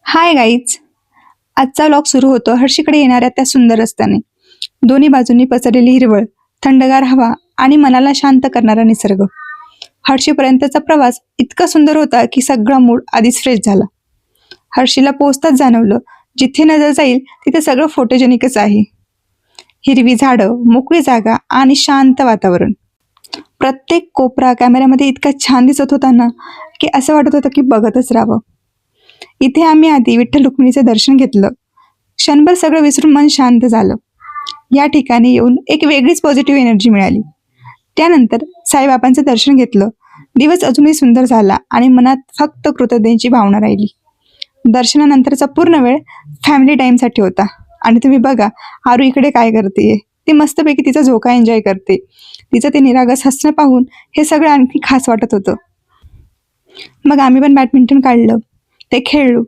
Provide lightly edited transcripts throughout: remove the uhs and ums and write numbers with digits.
Hi guys. आजचा vlog सुरू होतो हर्षीकडे येणाऱ्या त्या सुंदर रस्त्याने. दोन्ही बाजूंनी पसरलेली हिरवळ, थंडगार हवा आणि मनाला शांत करणारा निसर्ग. हर्षीपर्यंतचा प्रवास इतका सुंदर होता की सगळा मूड आधीच फ्रेश झाला. हर्षीला पोहोचताच जाणवलं, जिथे नजर जाईल तिथे सगळं फोटोजेनिकच आहे. हिरवी झाडं, मोकळी जागा आणि शांत वातावरण. प्रत्येक कोपरा कॅमेऱ्यामध्ये इतका छान दिसत होता ना की असं वाटत होतं की बघतच राहावं. इथे आम्ही आधी विठ्ठल रुक्मिणीचे दर्शन घेतलं. क्षणभर सगळं विसरून मन शांत झालं. या ठिकाणी येऊन एक वेगळीच पॉझिटिव्ह एनर्जी मिळाली. त्यानंतर साईबाबांचं दर्शन घेतलं. दिवस अजूनही सुंदर झाला आणि मनात फक्त कृतज्ञतेची भावना राहिली. दर्शनानंतरचा पूर्ण वेळ फॅमिली टाईमसाठी होता. आणि तुम्ही बघा, आरू इकडे काय करते. ती मस्तपैकी तिचा झोका एन्जॉय करते. तिचं ते निरागस हसणं पाहून हे सगळं आणखी खास वाटत होतं. मग आम्ही पण बॅडमिंटन काढलं, ते खेळलो.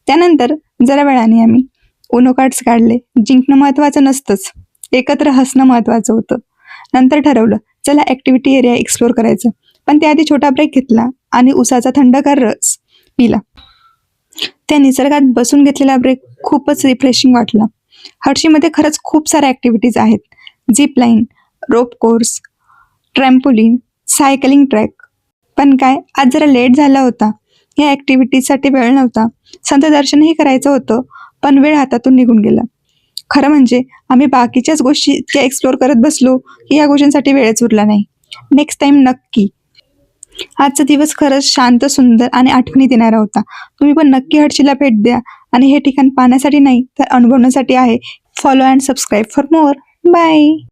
त्यानंतर जरा वेळाने आम्ही उनो कार्ड्स काढले. जिंकणं महत्त्वाचं नसतंच, एकत्र हसणं महत्त्वाचं होतं. नंतर ठरवलं, चला ॲक्टिव्हिटी एरिया एक्सप्लोअर करायचं. पण त्याआधी छोटा ब्रेक घेतला आणि उसाचा थंडगार रस पिला. त्या निसर्गात बसून घेतलेला ब्रेक खूपच रिफ्रेशिंग वाटला. हर्षीमध्ये खरंच खूप साऱ्या ॲक्टिव्हिटीज आहेत. Zip line, rope course, trampoline, cycling track. पण काय, आज जरा लेट झाला होता. या ॲक्टिव्हिटीजसाठी वेळ नव्हता. संत दर्शनही करायचं होतं, पण वेळ हातातून निघून गेला. खरं म्हणजे आम्ही बाकीच्याच गोष्टी इतक्या एक्सप्लोअर करत बसलो की या गोष्टींसाठी वेळच उरला नाही. नेक्स्ट टाइम नक्की. आजचा दिवस खरंच शांत, सुंदर आणि आठवणी देणारा होता. तुम्ही पण नक्की हर्षीला भेट द्या. आणि हे ठिकाण पाहण्यासाठी नाही तर अनुभवण्यासाठी आहे. Follow and subscribe for more. Bye.